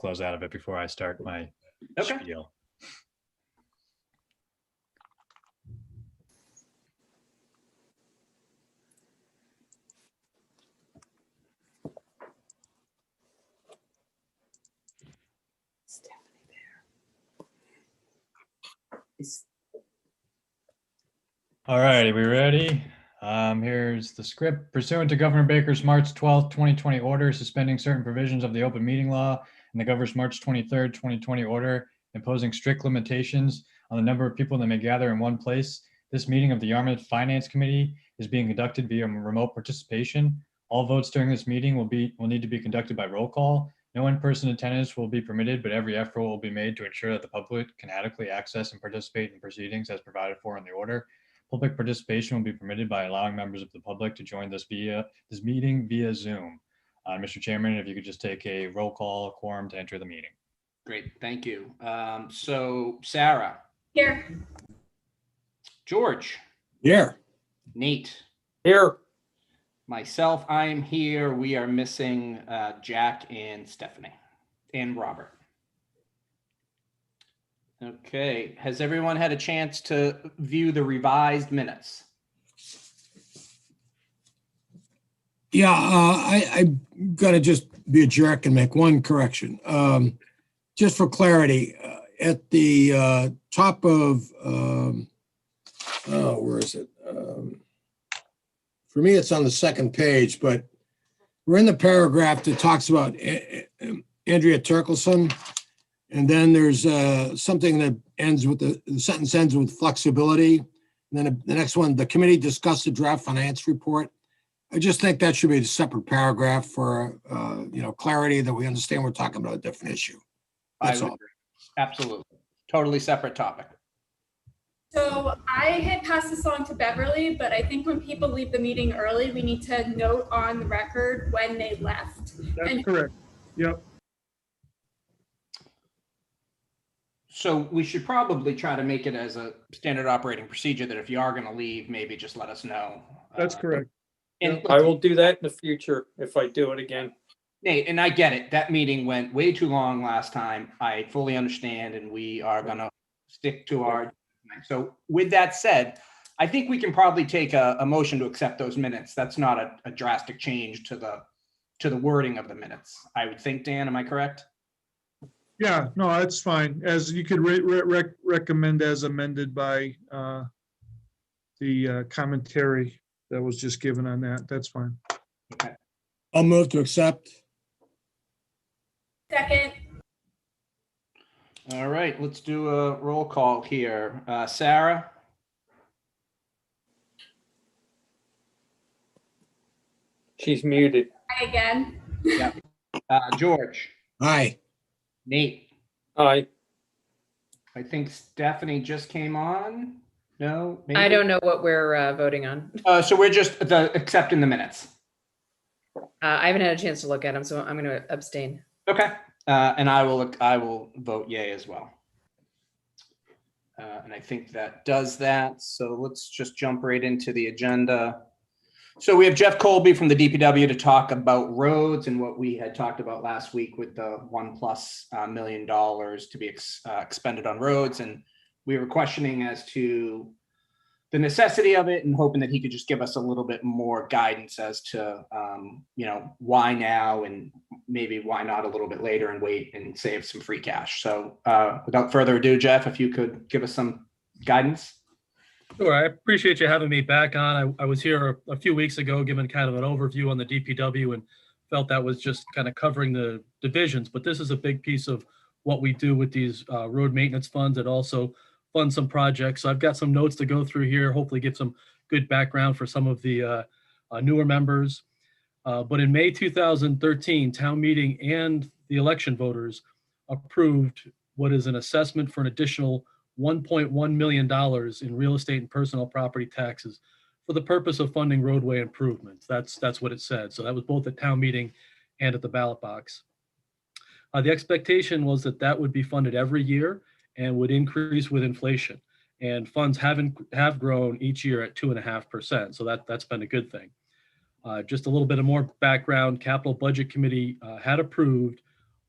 close out of it before I start my Okay. spiel. All righty, we ready? Here's the script. Pursuant to Governor Baker's March 12th, 2020 order suspending certain provisions of the open meeting law and the governor's March 23rd, 2020 order imposing strict limitations on the number of people that may gather in one place, this meeting of the Yarmouth Finance Committee is being conducted via remote participation. All votes during this meeting will need to be conducted by roll call. No in-person attendance will be permitted, but every effort will be made to ensure that the public can adequately access and participate in proceedings as provided for in the order. Public participation will be permitted by allowing members of the public to join this meeting via Zoom. Mr. Chairman, if you could just take a roll call quorum to enter the meeting. Great, thank you. So Sarah. Here. George. Here. Nate. Here. Myself, I am here. We are missing Jack and Stephanie and Robert. Okay, has everyone had a chance to view the revised minutes? Yeah, I'm gonna just be a jerk and make one correction. Just for clarity, at the top of, where is it? For me, it's on the second page, but we're in the paragraph that talks about Andrea Turkelson. And then there's something that ends with the sentence ends with flexibility. And then the next one, the committee discussed the draft finance report. I just think that should be a separate paragraph for, clarity that we understand we're talking about a different issue. That's all. Agree. Absolutely. Totally separate topic. So I had passed this along to Beverly, but I think when people leave the meeting early, we need to note on the record when they left. That's correct. Yep. So we should probably try to make it as a standard operating procedure that if you are going to leave, maybe just let us know. That's correct. And I will do that in the future if I do it again. Nate, and I get it. That meeting went way too long last time. I fully understand, and we are going to stick to our. So with that said, I think we can probably take a motion to accept those minutes. That's not a drastic change to the wording of the minutes. I would think, Dan, am I correct? Yeah, no, that's fine. As you could recommend as amended by the commentary that was just given on that. That's fine. Okay. I'll move to accept. Second. All right, let's do a roll call here. Sarah? She's muted. Hi again. George? Aye. Nate? Aye. I think Stephanie just came on. No? Maybe? I don't know what we're voting on. So we're just accepting the minutes. I haven't had a chance to look at them, so I'm going to abstain. Okay. And I will vote yay as well. And I think that does that. So let's just jump right into the agenda. So we have Jeff Colby from the DPW to talk about roads and what we had talked about last week with the $1+ million to be expended on roads. And we were questioning as to the necessity of it and hoping that he could just give us a little bit more guidance as to, why now and maybe why not a little bit later and wait and save some free cash. So without further ado, Jeff, if you could give us some guidance. Sure, I appreciate you having me back on. I was here a few weeks ago giving kind of an overview on the DPW and felt that was just kind of covering the divisions, but this is a big piece of what we do with these road maintenance funds. It also funds some projects. So I've got some notes to go through here, hopefully give some good background for some of the newer members. But in May 2013, town meeting and the election voters approved what is an assessment for an additional $1.1 million in real estate and personal property taxes for the purpose of funding roadway improvements. That's what it said. So that was both at town meeting and at the ballot box. The expectation was that would be funded every year and would increase with inflation. And funds have grown each year at 2.5%. So that's been a good thing. Just a little bit of more background. Capital Budget Committee had approved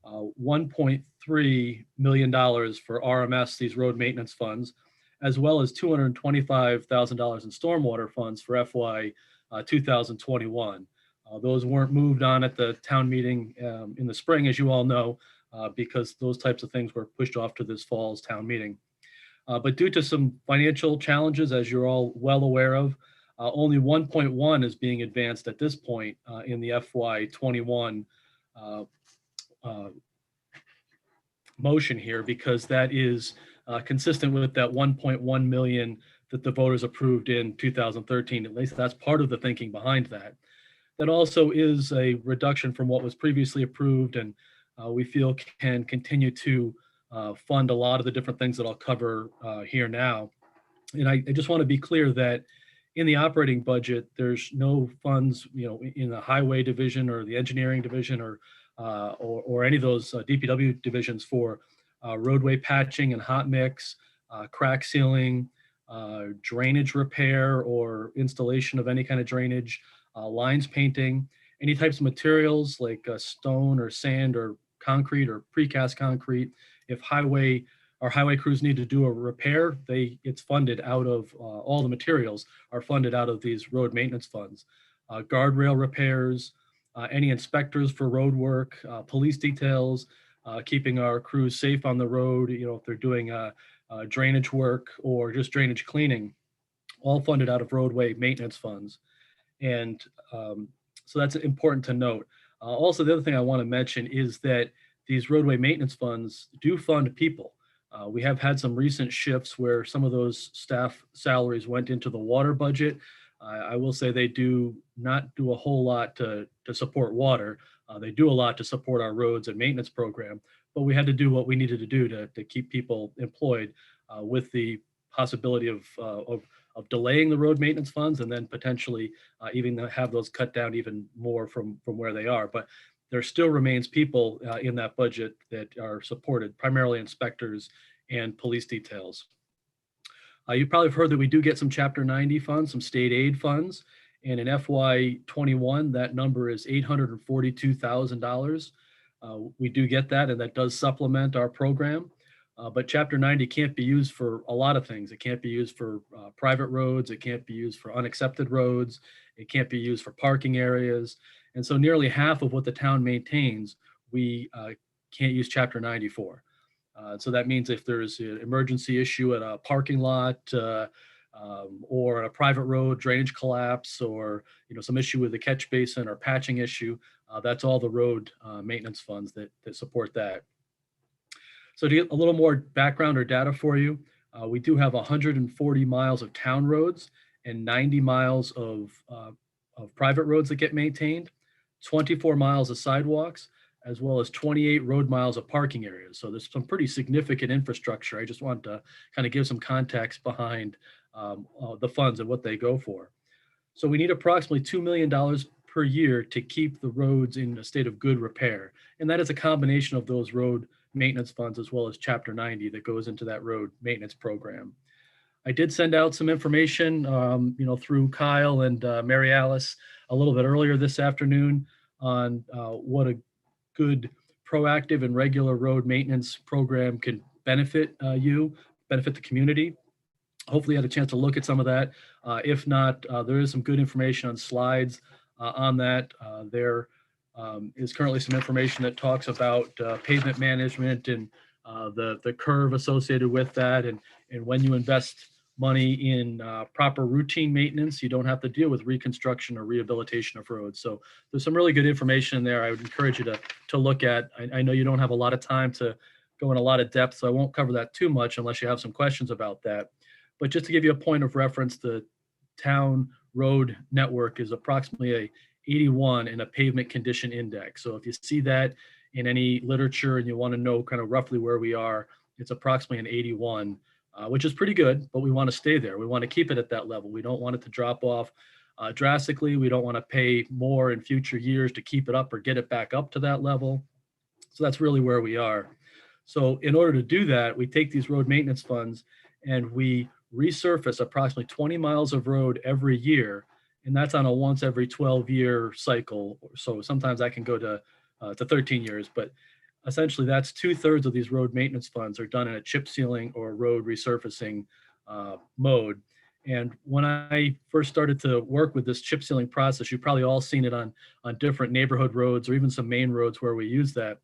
$1.3 million for RMS, these road maintenance funds, as well as $225,000 in stormwater funds for FY 2021. Those weren't moved on at the town meeting in the spring, as you all know, because those types of things were pushed off to this fall's town meeting. But due to some financial challenges, as you're all well aware of, only 1.1 is being advanced at this point in the FY 21 motion here, because that is consistent with that 1.1 million that the voters approved in 2013. At least that's part of the thinking behind that. That also is a reduction from what was previously approved, and we feel can continue to fund a lot of the different things that I'll cover here now. And I just want to be clear that in the operating budget, there's no funds, in the highway division or the engineering division or any of those DPW divisions for roadway patching and hot mix, crack sealing, drainage repair or installation of any kind of drainage, lines painting, any types of materials like stone or sand or concrete or precast concrete. If our highway crews need to do a repair, it's funded out of all the materials are funded out of these road maintenance funds. Guardrail repairs, any inspectors for road work, police details, keeping our crews safe on the road, if they're doing drainage work or just drainage cleaning, all funded out of roadway maintenance funds. And so that's important to note. Also, the other thing I want to mention is that these roadway maintenance funds do fund people. We have had some recent shifts where some of those staff salaries went into the water budget. I will say they do not do a whole lot to support water. They do a lot to support our roads and maintenance program, but we had to do what we needed to do to keep people employed with the possibility of delaying the road maintenance funds and then potentially even have those cut down even more from where they are. But there still remains people in that budget that are supported, primarily inspectors and police details. You probably have heard that we do get some Chapter 90 funds, some state aid funds. And in FY 21, that number is $842,000. We do get that, and that does supplement our program. But Chapter 90 can't be used for a lot of things. It can't be used for private roads. It can't be used for unaccepted roads. It can't be used for parking areas. And so nearly half of what the town maintains, we can't use Chapter 90 for. So that means if there's an emergency issue at a parking lot or a private road, drainage collapse, or some issue with the catch basin or patching issue, that's all the road maintenance funds that support that. So to get a little more background or data for you, we do have 140 miles of town roads and 90 miles of private roads that get maintained, 24 miles of sidewalks, as well as 28 road miles of parking areas. So there's some pretty significant infrastructure. I just want to kind of give some context behind the funds and what they go for. So we need approximately $2 million per year to keep the roads in a state of good repair. And that is a combination of those road maintenance funds as well as Chapter 90 that goes into that road maintenance program. I did send out some information, through Kyle and Mary Alice a little bit earlier this afternoon on what a good proactive and regular road maintenance program can benefit benefit the community. Hopefully you had a chance to look at some of that. If not, there is some good information on slides on that. There is currently some information that talks about pavement management and the curve associated with that. And when you invest money in proper routine maintenance, you don't have to deal with reconstruction or rehabilitation of roads. So there's some really good information in there. I would encourage you to look at. I know you don't have a lot of time to go in a lot of depth, so I won't cover that too much unless you have some questions about that. But just to give you a point of reference, the town road network is approximately a 81 in a pavement condition index. So if you see that in any literature and you want to know kind of roughly where we are, it's approximately an 81. Which is pretty good, but we want to stay there. We want to keep it at that level. We don't want it to drop off drastically. We don't want to pay more in future years to keep it up or get it back up to that level. So that's really where we are. So in order to do that, we take these road maintenance funds and we resurface approximately 20 miles of road every year. And that's on a once every 12-year cycle. So sometimes that can go to 13 years, but essentially that's 2/3 of these road maintenance funds are done in a chip sealing or road resurfacing mode. And when I first started to work with this chip sealing process, you've probably all seen it on different neighborhood roads or even some main roads where we use that.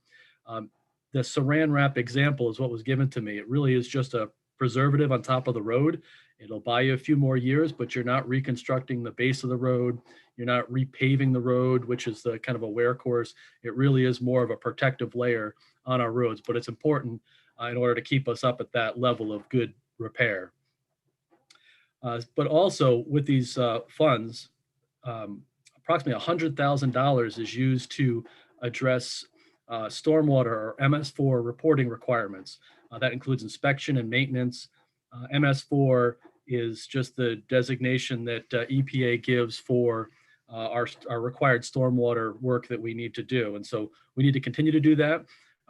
Um, the saran wrap example is what was given to me. It really is just a preservative on top of the road. It'll buy you a few more years, but you're not reconstructing the base of the road. You're not repaving the road, which is the kind of a wear course. It really is more of a protective layer on our roads, but it's important in order to keep us up at that level of good repair. But also with these funds, approximately $100,000 is used to address stormwater or MS4 reporting requirements. That includes inspection and maintenance. MS4 is just the designation that EPA gives for our required stormwater work that we need to do. And so we need to continue to do that.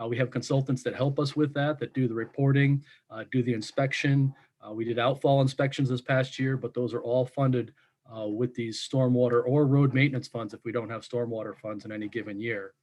We have consultants that help us with that do the reporting, do the inspection. We did outfall inspections this past year, but those are all funded with these stormwater or road maintenance funds if we don't have stormwater funds in any given year.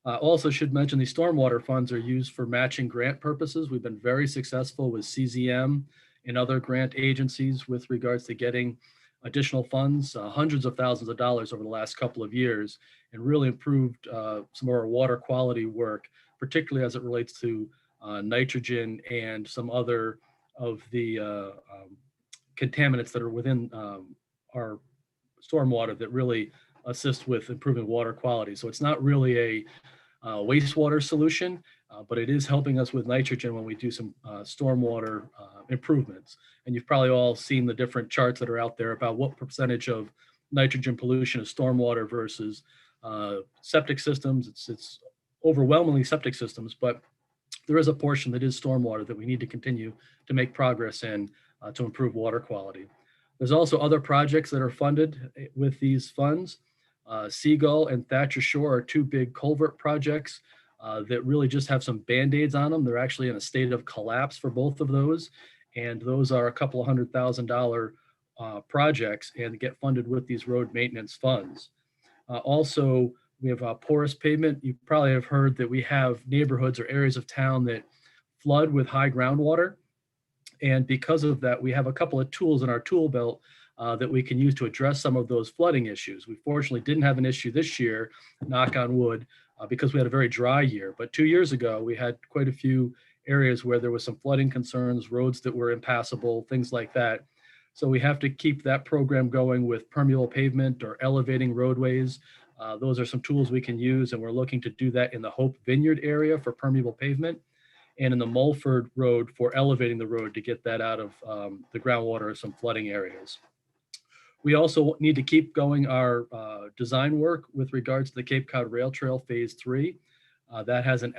Also should mention these stormwater funds are used for matching grant purposes. We've been very successful with CZM and other grant agencies with regards to getting additional funds, hundreds of thousands of dollars over the last couple of years, and really improved some of our water quality work, particularly as it relates to nitrogen and some other of the contaminants that are within our stormwater that really assist with improving water quality. So it's not really a wastewater solution, but it is helping us with nitrogen when we do some stormwater improvements. And you've probably all seen the different charts that are out there about what percentage of nitrogen pollution is stormwater versus septic systems. It's overwhelmingly septic systems, but there is a portion that is stormwater that we need to continue to make progress in to improve water quality. There's also other projects that are funded with these funds. Seagull and Thatcher Shore are two big culvert projects that really just have some Band-Aids on them. They're actually in a state of collapse for both of those. And those are a couple of $100,000 projects and get funded with these road maintenance funds. Also, we have porous pavement. You probably have heard that we have neighborhoods or areas of town that flood with high groundwater. And because of that, we have a couple of tools in our tool belt that we can use to address some of those flooding issues. We fortunately didn't have an issue this year, knock on wood, because we had a very dry year. But 2 years ago, we had quite a few areas where there was some flooding concerns, roads that were impassable, things like that. So we have to keep that program going with permeable pavement or elevating roadways. Those are some tools we can use, and we're looking to do that in the Hope Vineyard area for permeable pavement and in the Mulford Road for elevating the road to get that out of the groundwater of some flooding areas. We also need to keep going our design work with regards to the Cape Cod Rail Trail Phase 3. That has an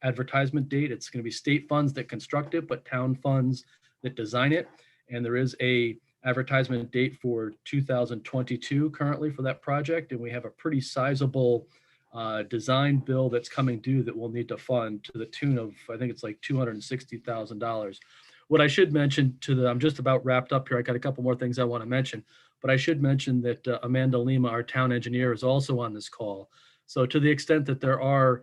advertisement date. It's going to be state funds that construct it, but town funds that design it. And there is a advertisement date for 2022 currently for that project. And we have a pretty sizable design bill that's coming due that we'll need to fund to the tune of, I think it's like $260,000. What I should mention I'm just about wrapped up here. I got a couple more things I want to mention, but I should mention that Amanda Lima, our town engineer, is also on this call. So to the extent that there are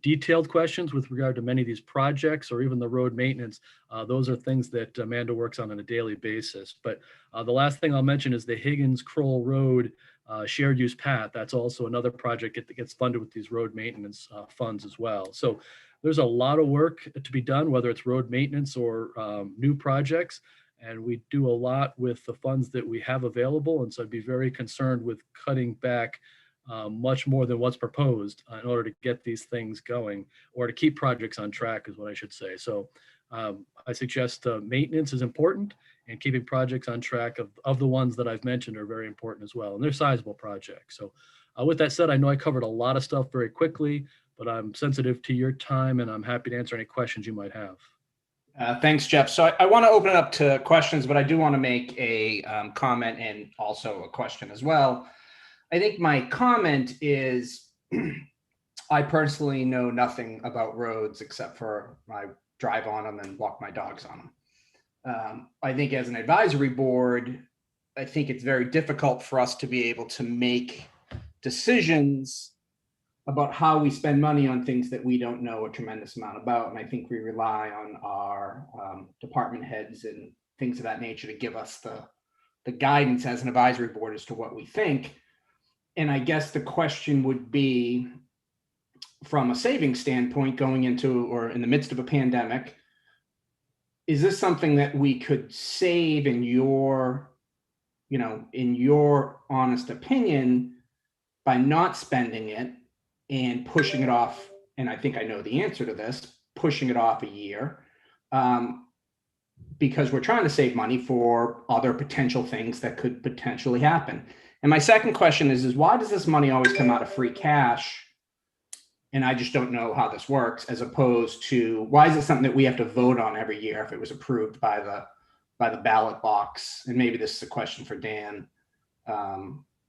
detailed questions with regard to many of these projects or even the road maintenance, those are things that Amanda works on a daily basis. But the last thing I'll mention is the Higgins Kroll Road shared use path. That's also another project that gets funded with these road maintenance funds as well. So there's a lot of work to be done, whether it's road maintenance or new projects. And we do a lot with the funds that we have available. And so I'd be very concerned with cutting back much more than what's proposed in order to get these things going or to keep projects on track is what I should say. So I suggest maintenance is important and keeping projects on track of the ones that I've mentioned are very important as well. And they're sizable projects. So with that said, I know I covered a lot of stuff very quickly, but I'm sensitive to your time and I'm happy to answer any questions you might have. Thanks, Jeff. So I want to open it up to questions, but I do want to make a comment and also a question as well. I think my comment is I personally know nothing about roads except for I drive on them and walk my dogs on them. I think as an advisory board, I think it's very difficult for us to be able to make decisions about how we spend money on things that we don't know a tremendous amount about. And I think we rely on our department heads and things of that nature to give us the guidance as an advisory board as to what we think. And I guess the question would be, from a saving standpoint, going into or in the midst of a pandemic, is this something that we could save in your honest opinion by not spending it and pushing it off? And I think I know the answer to this, pushing it off a year, because we're trying to save money for other potential things that could potentially happen. And my second question is why does this money always come out of free cash? And I just don't know how this works, as opposed to, why is it something that we have to vote on every year if it was approved by the ballot box? And maybe this is a question for Dan.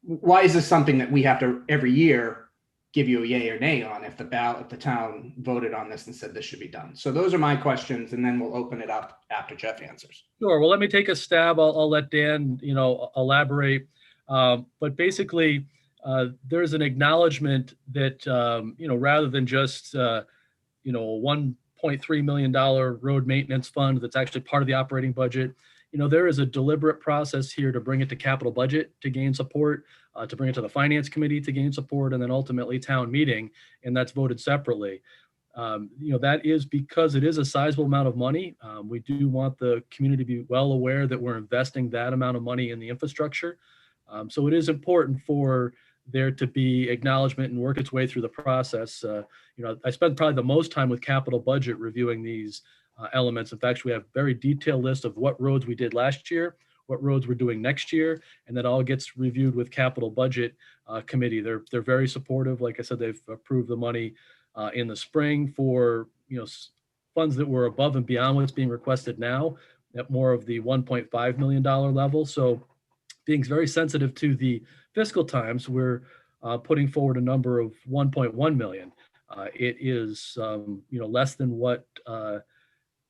Why is this something that we have to every year give you a yay or nay on if the town voted on this and said this should be done? So those are my questions, and then we'll open it up after Jeff answers. Sure. Well, let me take a stab. I'll let Dan, elaborate. But basically, there's an acknowledgement that, rather than just, a $1.3 million road maintenance fund that's actually part of the operating budget, there is a deliberate process here to bring it to capital budget to gain support, to bring it to the finance committee to gain support, and then ultimately town meeting, and that's voted separately. That is because it is a sizable amount of money. We do want the community to be well aware that we're investing that amount of money in the infrastructure. So it is important for there to be acknowledgement and work its way through the process. I spent probably the most time with capital budget reviewing these elements. In fact, we have a very detailed list of what roads we did last year, what roads we're doing next year, and that all gets reviewed with capital budget committee. They're very supportive. Like I said, they've approved the money in the spring for funds that were above and beyond what's being requested now at more of the $1.5 million level. So being very sensitive to the fiscal times, we're putting forward a number of 1.1 million. It is less than what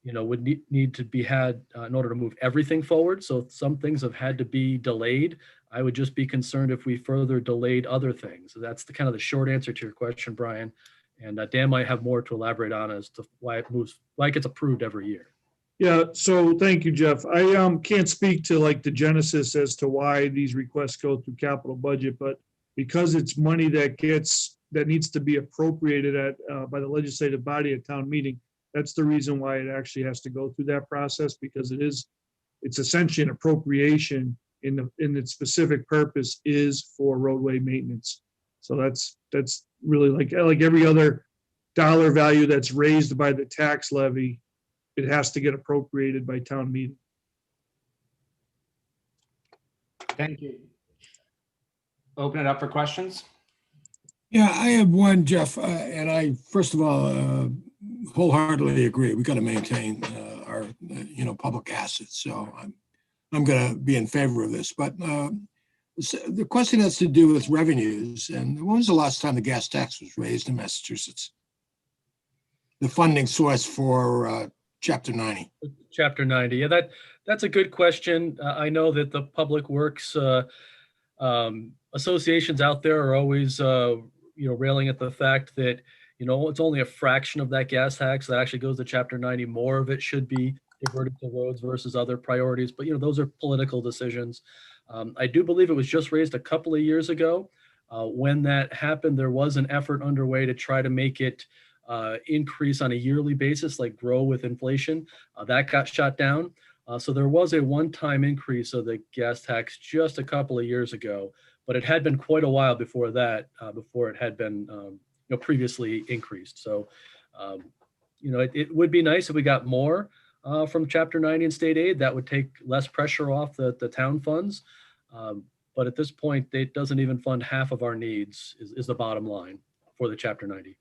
would need to be had in order to move everything forward. So some things have had to be delayed. I would just be concerned if we further delayed other things. So that's the kind of the short answer to your question, Brian. And Dan might have more to elaborate on as to why it gets approved every year. Yeah, so thank you, Jeff. I can't speak to like the genesis as to why these requests go through capital budget, but because it's money that needs to be appropriated by the legislative body at town meeting, that's the reason why it actually has to go through that process, because it's essentially an appropriation in its specific purpose is for roadway maintenance. So that's really like every other dollar value that's raised by the tax levy, it has to get appropriated by town meeting. Thank you. Open it up for questions. Yeah, I have one, Jeff, and I, first of all, wholeheartedly agree. We got to maintain our, public assets. So I'm going to be in favor of this. But the question has to do with revenues. And when was the last time the gas tax was raised in Massachusetts? The funding source for Chapter 90. Chapter 90. Yeah, that's a good question. I know that the public works associations out there are always, railing at the fact that, it's only a fraction of that gas tax that actually goes to Chapter 90. More of it should be diverted to roads versus other priorities. But, those are political decisions. I do believe it was just raised a couple of years ago. When that happened, there was an effort underway to try to make it increase on a yearly basis, like grow with inflation. That got shot down. So there was a one-time increase of the gas tax just a couple of years ago, but it had been quite a while before that, before it had been previously increased. So, it would be nice if we got more from Chapter 90 and state aid. That would take less pressure off the town funds. But at this point, it doesn't even fund half of our needs is the bottom line for the Chapter 90.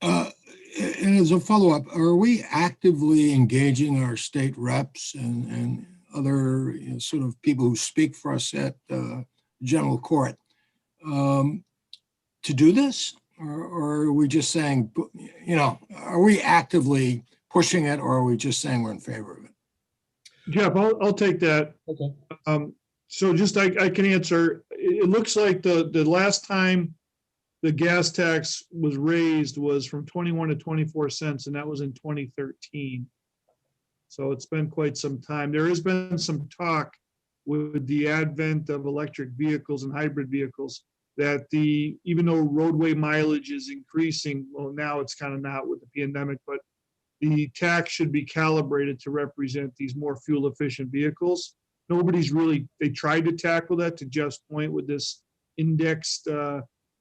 And as a follow-up, are we actively engaging our state reps and other sort of people who speak for us at general court to do this? Or are we just saying, are we actively pushing it, or are we just saying we're in favor of it? Jeff, I'll take that. Okay. So just I can answer. It looks like the last time the gas tax was raised was from 21 to 24 cents, and that was in 2013. So it's been quite some time. There has been some talk with the advent of electric vehicles and hybrid vehicles that even though roadway mileage is increasing, well, now it's kind of not with the pandemic, but the tax should be calibrated to represent these more fuel efficient vehicles. They tried to tackle that, to Jeff's point, with this indexed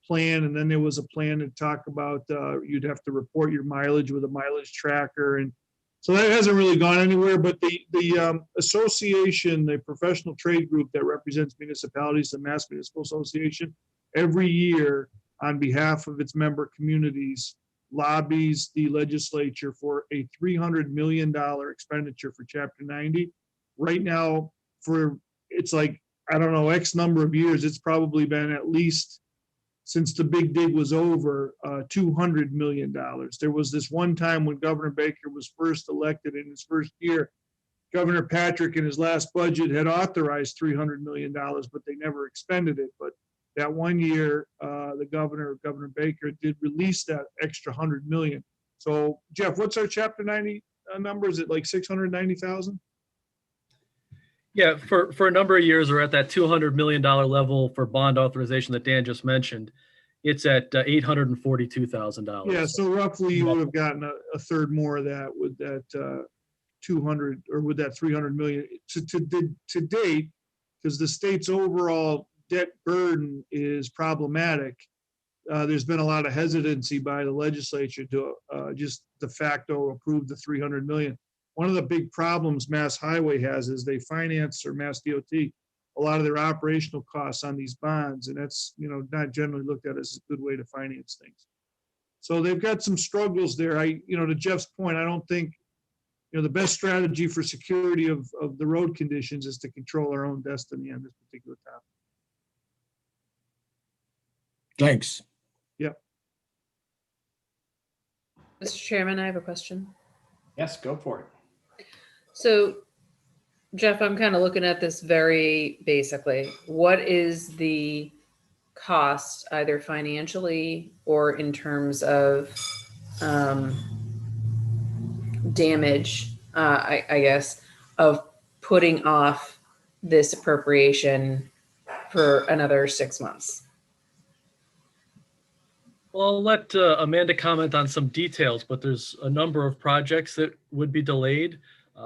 plan. And then there was a plan to talk about you'd have to report your mileage with a mileage tracker. And so that hasn't really gone anywhere, but the association, the professional trade group that represents municipalities, the Mass Municipal Association, every year on behalf of its member communities lobbies the legislature for a $300 million expenditure for Chapter 90. Right now, it's like, I don't know, X number of years, it's probably been at least since the big dig was over, $200 million. There was this one time when Governor Baker was first elected in his first year, Governor Patrick in his last budget had authorized $300 million, but they never expended it. But that one year, the Governor Baker, did release that extra $100 million. So Jeff, what's our Chapter 90 number? Is it like 690,000? Yeah, for a number of years, we're at that $200 million level for bond authorization that Dan just mentioned. It's at $842,000. Yeah, so roughly you would have gotten a third more of that with that 200 or with that 300 million to date, because the state's overall debt burden is problematic. There's been a lot of hesitancy by the legislature to just de facto approve the 300 million. One of the big problems Mass Highway has is they finance, or Mass DOT, a lot of their operational costs on these bonds, and that's, not generally looked at as a good way to finance things. So they've got some struggles there. To Jeff's point, I don't think, the best strategy for security of the road conditions is to control our own destiny on this particular topic. Thanks. Yep. Mr. Chairman, I have a question. Yes, go for it. So, Jeff, I'm kind of looking at this very basically. What is the cost, either financially or in terms of damage, I guess, of putting off this appropriation for another 6 months? Well, I'll let Amanda comment on some details, but there's a number of projects that would be delayed.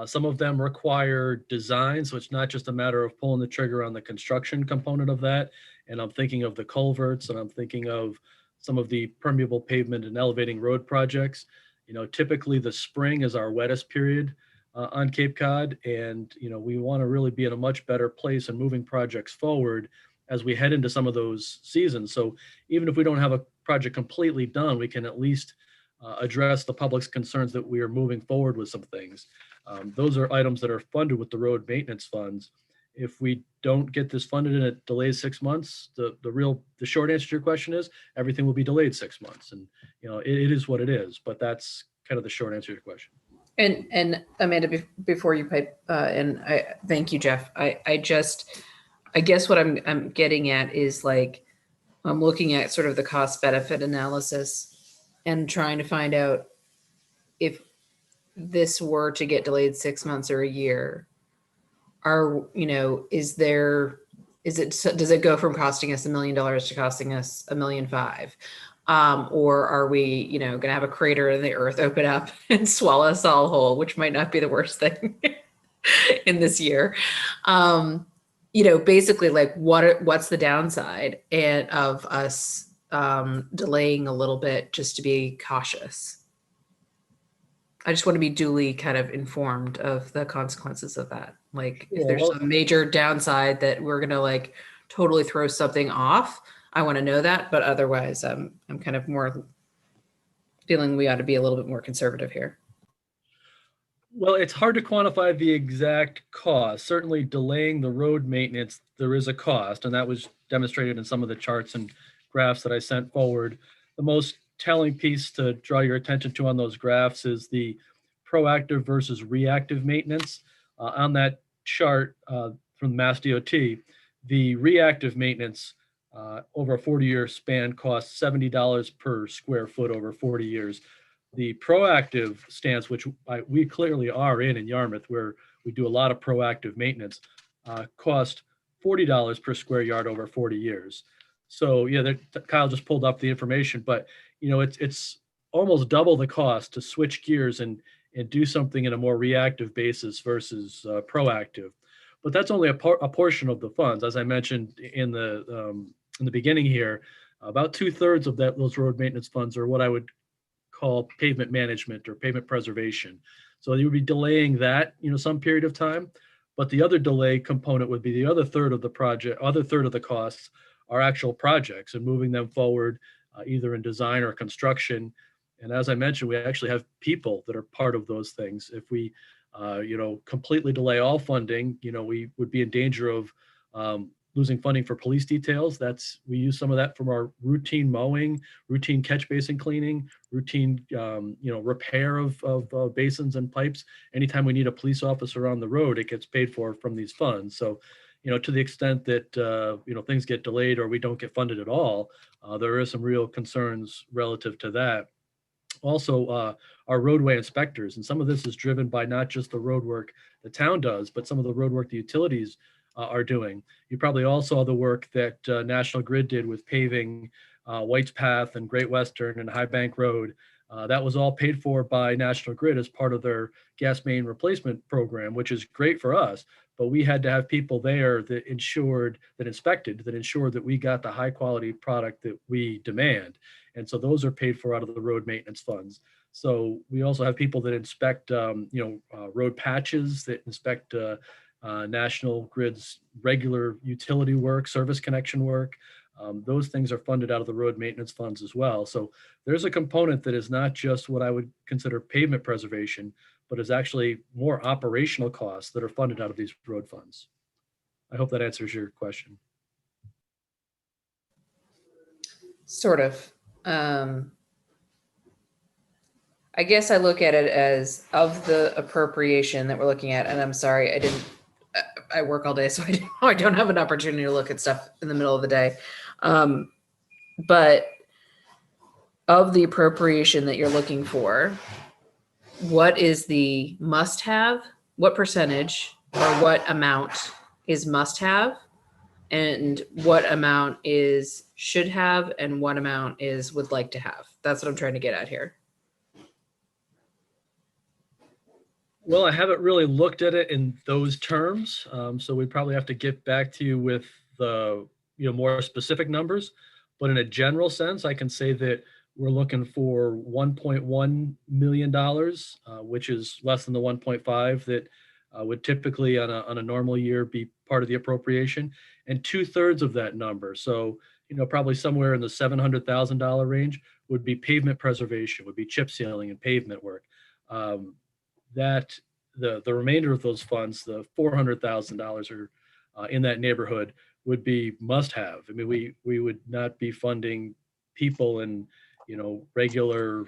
Some of them require design, so it's not just a matter of pulling the trigger on the construction component of that. And I'm thinking of the culverts, and I'm thinking of some of the permeable pavement and elevating road projects. Typically the spring is our wettest period on Cape Cod, and we want to really be in a much better place and moving projects forward as we head into some of those seasons. So even if we don't have a project completely done, we can at least address the public's concerns that we are moving forward with some things. Those are items that are funded with the road maintenance funds. If we don't get this funded and it delays 6 months, the short answer to your question is everything will be delayed 6 months. And it is what it is, but that's kind of the short answer to your question. And Amanda, before you pipe, and I thank you, Jeff. I guess what I'm getting at is, like, I'm looking at sort of the cost benefit analysis and trying to find out if this were to get delayed 6 months or a year, does it go from costing us $1 million to costing us $1.5 million? Or are we, going to have a crater in the earth open up and swallow us all whole, which might not be the worst thing in this year. Basically, like, what's the downside of us delaying a little bit just to be cautious? I just want to be duly kind of informed of the consequences of that. Like, if there's a major downside that we're going to, like, totally throw something off, I want to know that. But otherwise, I'm kind of more feeling we ought to be a little bit more conservative here. Well, it's hard to quantify the exact cost. Certainly delaying the road maintenance, there is a cost, and that was demonstrated in some of the charts and graphs that I sent forward. The most telling piece to draw your attention to on those graphs is the proactive versus reactive maintenance. On that chart from Mass DOT, the reactive maintenance over a 40-year span costs $70 per square foot over 40 years. The proactive stance, which we clearly are in Yarmouth, where we do a lot of proactive maintenance, cost $40 per square yard over 40 years. So yeah, Kyle just pulled up the information, but it's almost double the cost to switch gears and do something in a more reactive basis versus proactive. But that's only a portion of the funds. As I mentioned in the beginning here, about 2/3 of those road maintenance funds are what I would call pavement management or pavement preservation. So you would be delaying that, some period of time. But the other delay component would be the other third of the project, other third of the costs are actual projects and moving them forward, either in design or construction. And as I mentioned, we actually have people that are part of those things. If we, completely delay all funding, we would be in danger of losing funding for police details. We use some of that from our routine mowing, routine catch basin cleaning, routine, repair of basins and pipes. Anytime we need a police officer on the road, it gets paid for from these funds. So, to the extent that, things get delayed or we don't get funded at all, there is some real concerns relative to that. Also, our roadway inspectors, and some of this is driven by not just the road work the town does, but some of the road work the utilities are doing. You probably all saw the work that National Grid did with paving White's Path and Great Western and High Bank Road. That was all paid for by National Grid as part of their gas main replacement program, which is great for us. But we had to have people there that ensured that we got the high quality product that we demand. And so those are paid for out of the road maintenance funds. So we also have people that inspect, road patches, that inspect National Grid's regular utility work, service connection work. Those things are funded out of the road maintenance funds as well. So there's a component that is not just what I would consider pavement preservation, but is actually more operational costs that are funded out of these road funds. I hope that answers your question. Sort of. I guess I look at it as of the appropriation that we're looking at, and I'm sorry, I work all day, so I don't have an opportunity to look at stuff in the middle of the day. But of the appropriation that you're looking for, what is the must-have? What percentage or what amount is must-have? And what amount is should have, and what amount is would like to have? That's what I'm trying to get at here. Well, I haven't really looked at it in those terms, so we probably have to get back to you with the more specific numbers. But in a general sense, I can say that we're looking for $1.1 million, which is less than the 1.5 that would typically on a normal year be part of the appropriation, and 2/3 of that number. So probably somewhere in the $700,000 range would be pavement preservation, would be chip sealing and pavement work. That the remainder of those funds, the $400,000 or in that neighborhood, would be must have. I mean, we would not be funding people and regular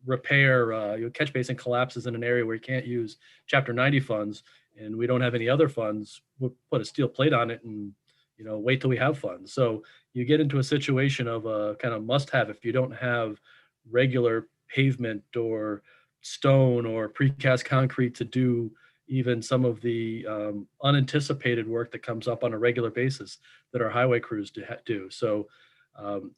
repair. Catch basin collapses in an area where you can't use Chapter 90 funds, and we don't have any other funds. We'll put a steel plate on it and wait till we have funds. So you get into a situation of a kind of must have if you don't have regular pavement or stone or precast concrete to do even some of the unanticipated work that comes up on a regular basis that our highway crews do. So,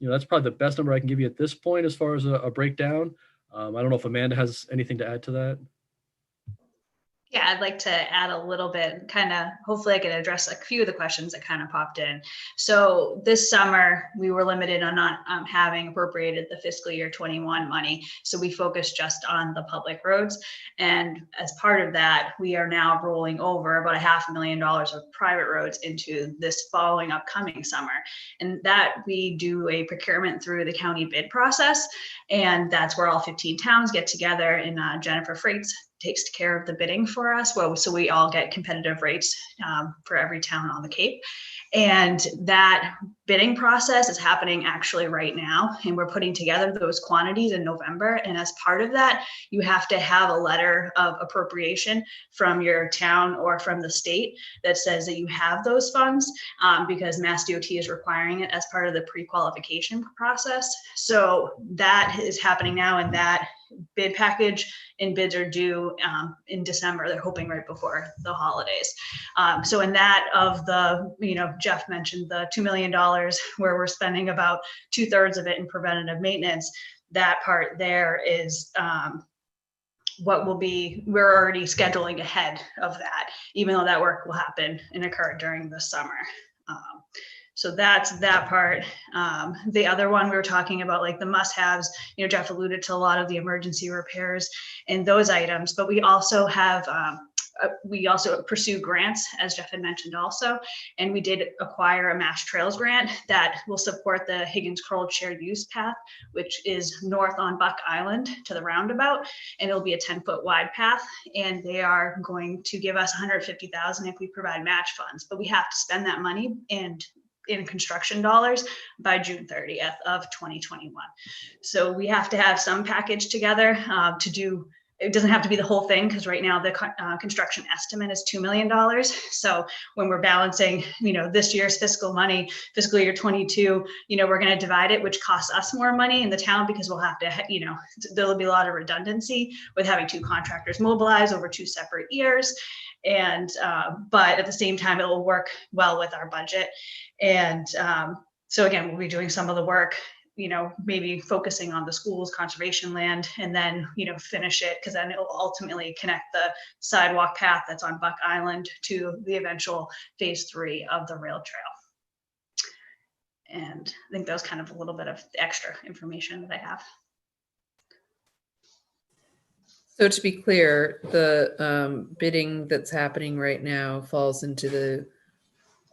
that's probably the best number I can give you at this point as far as a breakdown. I don't know if Amanda has anything to add to that. Yeah, I'd like to add a little bit, hopefully I can address a few of the questions that kind of popped in. So this summer, we were limited on not having appropriated the fiscal year 21 money. So we focused just on the public roads. And as part of that, we are now rolling over about $500,000 of private roads into this following upcoming summer. And that we do a procurement through the county bid process. And that's where all 15 towns get together, and Jennifer Freites takes care of the bidding for us. Well, so we all get competitive rates for every town on the Cape. And that bidding process is happening actually right now, and we're putting together those quantities in November. And as part of that, you have to have a letter of appropriation from your town or from the state that says that you have those funds, because Mass DOT is requiring it as part of the pre-qualification process. So that is happening now, and that bid package and bids are due in December. They're hoping right before the holidays. So in that, of the, Jeff mentioned the $2 million where we're spending about 2/3 of it in preventative maintenance. That part there is what will be, we're already scheduling ahead of that, even though that work will happen and occur during the summer. So that's that part. The other one we were talking about, like the must-haves, Jeff alluded to a lot of the emergency repairs and those items, but we also have, we also pursue grants, as Jeff had mentioned also, and we did acquire a Mass Trails grant that will support the Higgins Kroll Shared Use Path, which is north on Buck Island to the roundabout, and it'll be a 10-foot wide path, and they are going to give us $150,000 if we provide match funds, but we have to spend that money and in construction dollars by June 30th of 2021. So we have to have some package together to do. It doesn't have to be the whole thing, because right now the construction estimate is $2 million. So when we're balancing, this year's fiscal money, fiscal year 22, we're going to divide it, which costs us more money in the town, because we'll have to, there'll be a lot of redundancy with having 2 contractors mobilize over 2 separate years. And, but at the same time, it will work well with our budget. And so again, we'll be doing some of the work, maybe focusing on the school's conservation land, and then, finish it, because then it will ultimately connect the sidewalk path that's on Buck Island to the eventual phase 3 of the rail trail. And I think that was kind of a little bit of extra information that I have. So to be clear, the bidding that's happening right now falls into the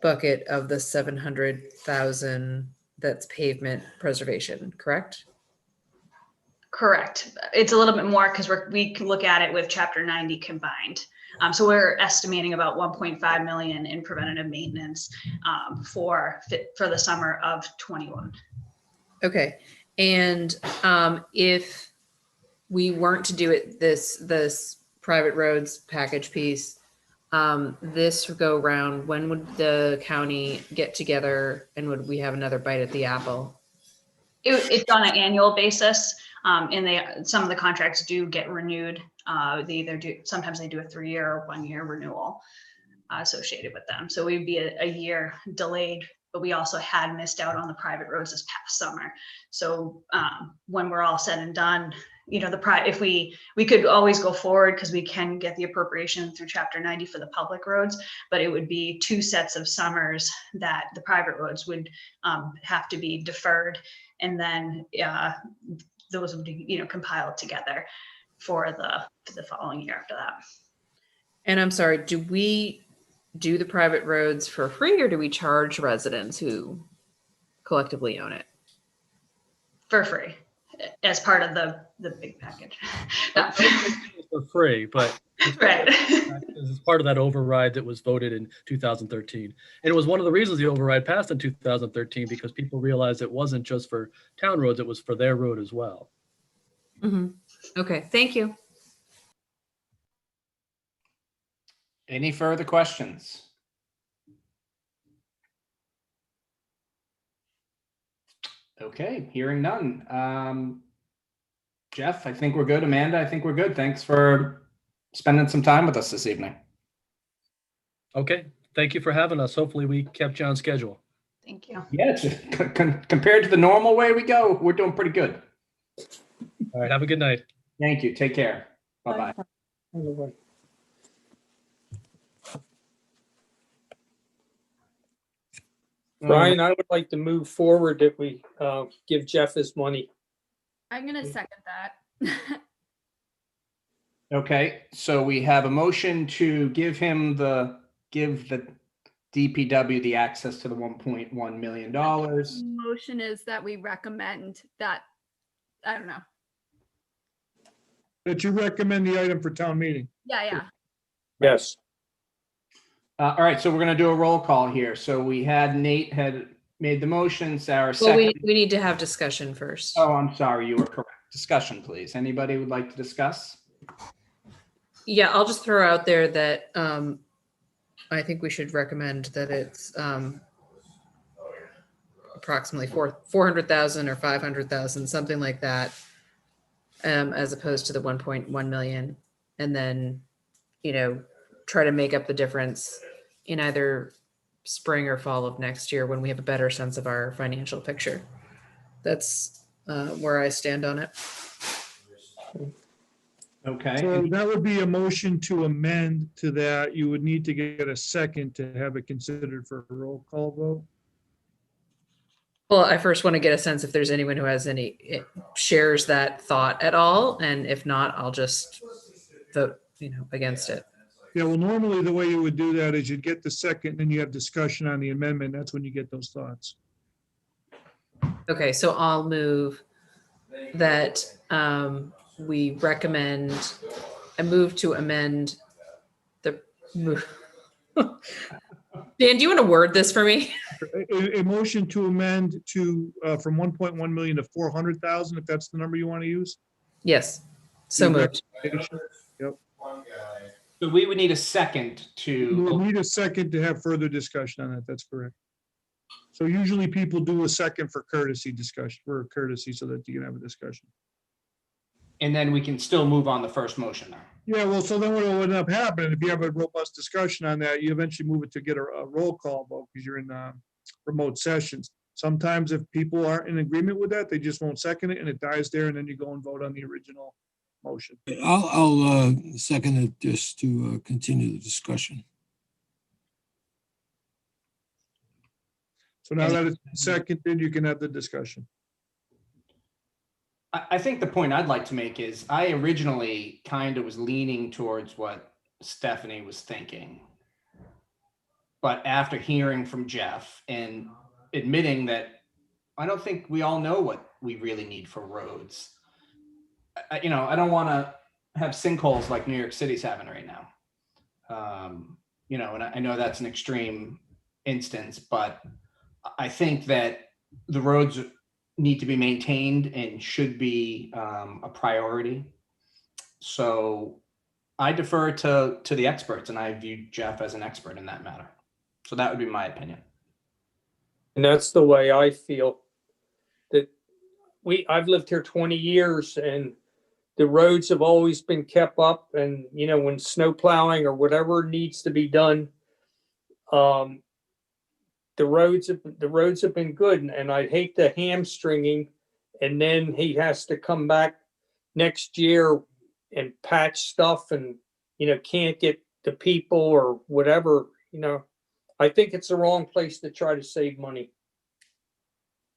bucket of the 700,000 that's pavement preservation, correct? Correct. It's a little bit more because we can look at it with Chapter 90 combined. So we're estimating about 1.5 million in preventative maintenance for the summer of 21. Okay, and if we weren't to do it this private roads package piece, this go round, when would the county get together and would we have another bite at the apple? It's on an annual basis, and some of the contracts do get renewed. They either do, sometimes they do a 3-year or 1-year renewal associated with them. So we'd be a year delayed, but we also had missed out on the private roads this past summer. So when we're all said and done, if we could always go forward, because we can get the appropriation through Chapter 90 for the public roads, but it would be 2 sets of summers that the private roads would have to be deferred, and then those would be compiled together for the following year after that. And I'm sorry, do we do the private roads for free, or do we charge residents who collectively own it? For free, as part of the big package. Not For free, but right. this is part of that override that was voted in 2013. And it was one of the reasons the override passed in 2013, because people realized it wasn't just for town roads, it was for their road as well. Mm-hmm. Okay, thank you. Any further questions? Okay, hearing none. Jeff, I think we're good. Amanda, I think we're good. Thanks for spending some time with us this evening. Okay, thank you for having us. Hopefully we kept you on schedule. Thank you. Yeah, compared to the normal way we go, we're doing pretty good. All right, have a good night. Thank you. Take care. Bye-bye. Brian, I would like to move forward that we give Jeff his money. I'm gonna second that. Okay, so we have a motion to give the DPW the access to the $1.1 million. Motion is that we recommend that, I don't know. That you recommend the item for town meeting. Yeah. Yes. All right, so we're going to do a roll call here. So we had Nate had made the motion, Sarah Well, we second. need to have discussion first. Oh, I'm sorry, you were correct. Discussion, please. Anybody would like to discuss? Yeah, I'll just throw out there that I think we should recommend that it's approximately 400,000 or 500,000, something like that, as opposed to the 1.1 million, and then, you know, try to make up the difference in either spring or fall of next year when we have a better sense of our financial picture. That's where I stand on it. Okay. So that would be a motion to amend to that. You would need to get a second to have it considered for a roll call vote. Well, I first want to get a sense if there's anyone who has shares that thought at all, and if not, I'll just vote, against it. Yeah, well, normally the way you would do that is you'd get the second, then you have discussion on the amendment. That's when you get those thoughts. Okay, so I'll move that we recommend, I move to amend the. Dan, do you want to word this for me? A motion to amend to, from 1.1 million to 400,000, if that's the number you want to use. Yes, so moved. Yep. So we would need a second You will to, need a second to have further discussion on that. That's correct. So usually people do a second for courtesy discussion, for courtesy, so that you can have a discussion. and then we can still move on the first motion now. Yeah, well, so then what will end up happening, if you have a robust discussion on that, you eventually move it to get a roll call vote because you're in remote sessions. Sometimes if people aren't in agreement with that, they just won't second it and it dies there, and then you go and vote on the original motion. I'll second it just to continue the discussion. So now that it's seconded, you can have the discussion. I think the point I'd like to make is I originally kind of was leaning towards what Stephanie was thinking. But after hearing from Jeff and admitting that I don't think we all know what we really need for roads. I don't want to have sinkholes like New York City's having right now. And I know that's an extreme instance, but I think that the roads need to be maintained and should be a priority. So I defer to the experts, and I view Jeff as an expert in that matter. So that would be my opinion. And that's the way I feel. That I've lived here 20 years and the roads have always been kept up, and when snow plowing or whatever needs to be done, the roads have been good, and I'd hate the hamstringing, and then he has to come back next year and patch stuff, and can't get the people or whatever. I think it's the wrong place to try to save money.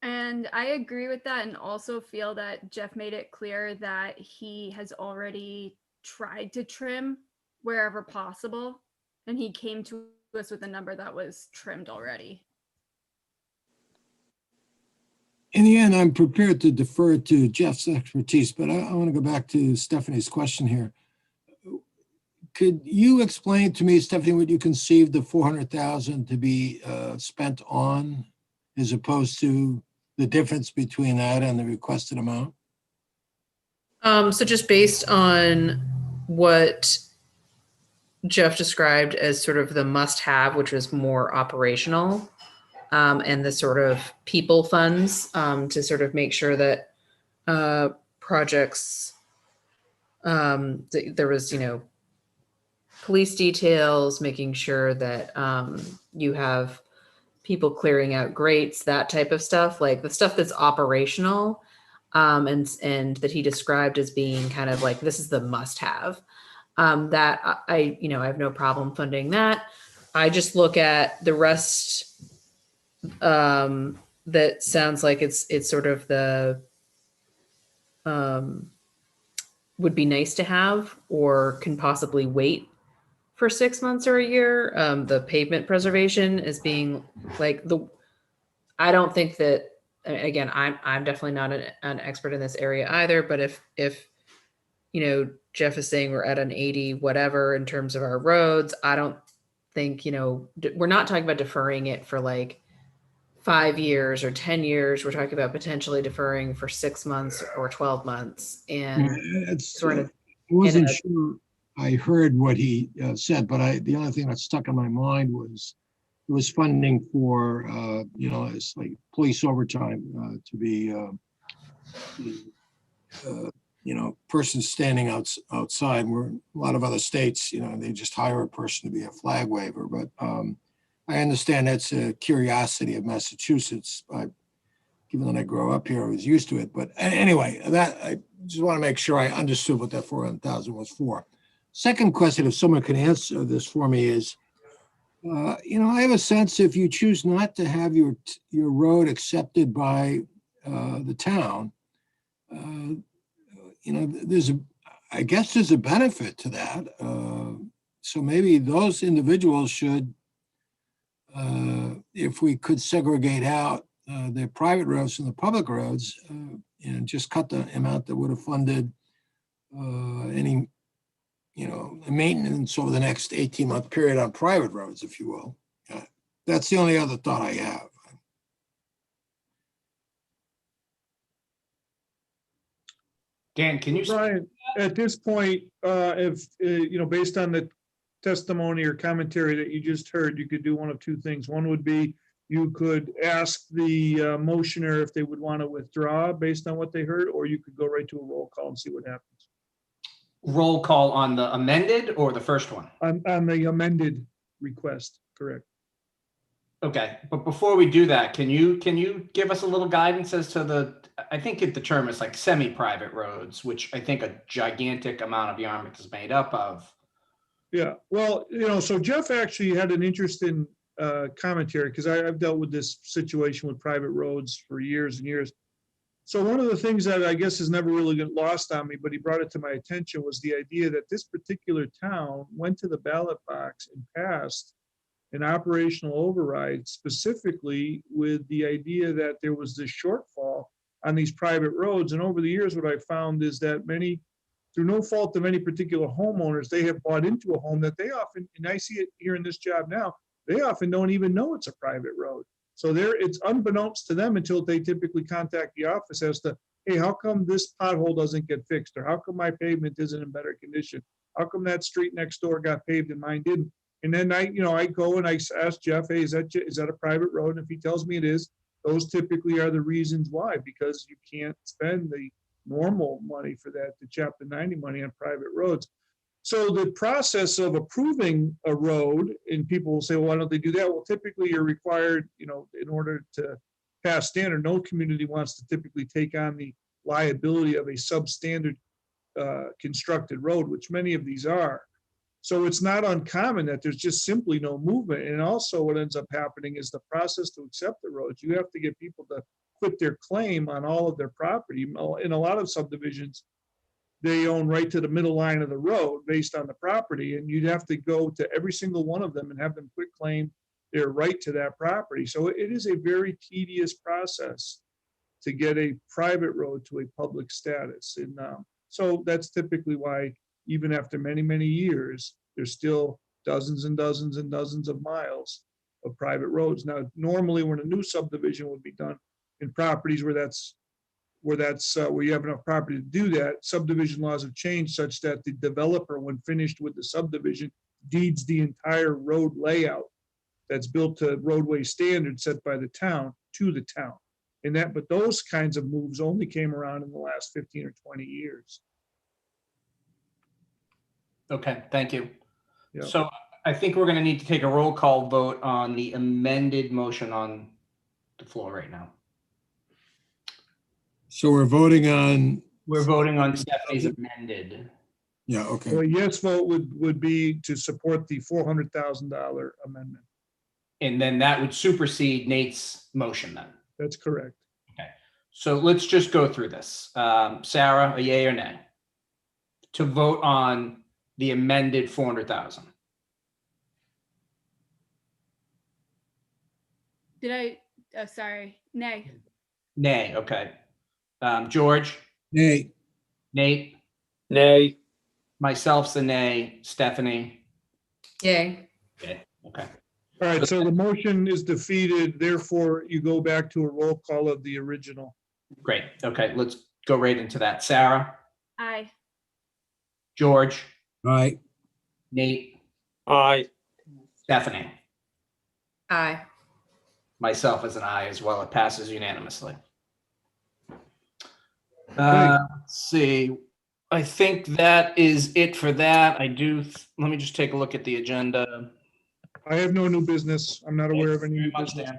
And I agree with that, and also feel that Jeff made it clear that he has already tried to trim wherever possible, and he came to us with a number that was trimmed already. In the end, I'm prepared to defer to Jeff's expertise, but I want to go back to Stephanie's question here. Could you explain to me, Stephanie, what you conceived the 400,000 to be spent on, as opposed to the difference between that and the requested amount? So just based on what Jeff described as sort of the must-have, which was more operational, and the sort of people funds to sort of make sure that projects, there was, police details, making sure that you have people clearing out grates, that type of stuff, like the stuff that's operational, and that he described as being kind of like, this is the must-have. That I have no problem funding that. I just look at the rest. That sounds like it's sort of the would be nice to have, or can possibly wait for 6 months or a year. The pavement preservation is being like I don't think that, again, I'm definitely not an expert in this area either, but if Jeff is saying we're at an 80 whatever in terms of our roads, I don't think, we're not talking about deferring it for like 5 years or 10 years. We're talking about potentially deferring for 6 months or 12 months. And It's, sort of I wasn't in a- sure I heard what he said, but the only thing that stuck in my mind was it was funding for, it's like police overtime to be, persons standing outside. Where a lot of other states, they just hire a person to be a flag waver. But I understand that's a curiosity of Massachusetts. Given that I grew up here, I was used to it. But anyway, that I just want to make sure I understood what that 400,000 was for. Second question, if someone can answer this for me, is, I have a sense if you choose not to have your road accepted by the town, I guess there's a benefit to that. So maybe those individuals should, if we could segregate out their private roads from the public roads, and just cut the amount that would have funded any, maintenance over the next 18-month period on private roads, if you will. That's the only other thought I have. Dan, can you? Brian, at this point, if, based on the testimony or commentary that you just heard, you could do one of two things. One would be you could ask the motioner if they would want to withdraw based on what they heard, or you could go right to a roll call and see what happens. Roll call on the amended or the first one? On the amended request, correct. Okay, but before we do that, can you give us a little guidance as to I think the term is like semi-private roads, which I think a gigantic amount of Yarmouth is made up of. Yeah, well, so Jeff actually had an interesting commentary, because I've dealt with this situation with private roads for years and years. So one of the things that I guess has never really got lost on me, but he brought it to my attention, was the idea that this particular town went to the ballot box and passed an operational override specifically with the idea that there was this shortfall on these private roads. And over the years, what I found is that many, through no fault of any particular homeowners, they have bought into a home that they often, and I see it here in this job now, they often don't even know it's a private road. So it's unbeknownst to them until they typically contact the office as to, hey, how come this pothole doesn't get fixed? Or how come my pavement isn't in better condition? How come that street next door got paved and mine didn't? And then I go and I ask Jeff, hey, is that a private road? And if he tells me it is, those typically are the reasons why, because you can't spend the normal money for that, the Chapter 90 money on private roads. So the process of approving a road, and people will say, well, why don't they do that? Well, typically you're required, in order to pass standard, no community wants to typically take on the liability of a substandard constructed road, which many of these are. So it's not uncommon that there's just simply no movement. And also what ends up happening is the process to accept the roads, you have to get people to quit their claim on all of their property. In a lot of subdivisions, they own right to the middle line of the road based on the property, and you'd have to go to every single one of them and have them quit claim their right to that property. So it is a very tedious process to get a private road to a public status. And so that's typically why, even after many, many years, there's still dozens and dozens and dozens of miles of private roads. Now, normally when a new subdivision would be done in properties where you have enough property to do that, subdivision laws have changed such that the developer, when finished with the subdivision, deeds the entire road layout that's built to roadway standards set by the town to the town. But those kinds of moves only came around in the last 15 or 20 years. Okay, thank you. Yeah. So I think we're going to need to take a roll call vote on the amended motion on the floor right now. So we're voting on, We're voting on Stephanie's amended. yeah, okay. So a yes vote would be to support the $400,000 amendment. And then that would supersede Nate's motion then. That's correct. Okay, so let's just go through this. Sarah, a yay or nay? To vote on the amended 400,000. Sorry, nay. Nay, okay. George, Nay, Nate, Nay. myself's a nay, Stephanie. Yay. Okay. All right, so the motion is defeated, therefore you go back to a roll call of the original. Great. Okay, let's go right into that. Sarah, Aye. George, All right, Nate, Aye. Stephanie, Aye. myself as an aye as well. It passes unanimously. Okay. Let's see. I think that is it for that. Let me just take a look at the agenda. I have no new business. I'm not aware of any Very new much, business.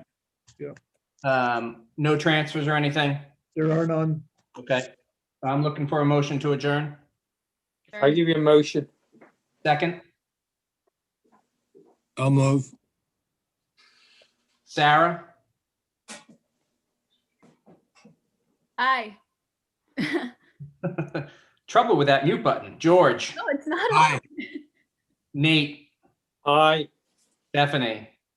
Dan. No transfers or anything? There are none. Okay. I'm looking for a motion to adjourn. I give you a motion. Second, I'll move. Sarah, Aye. trouble with that mute button. George, No, it's not. Aye. Nate, Aye. Stephanie,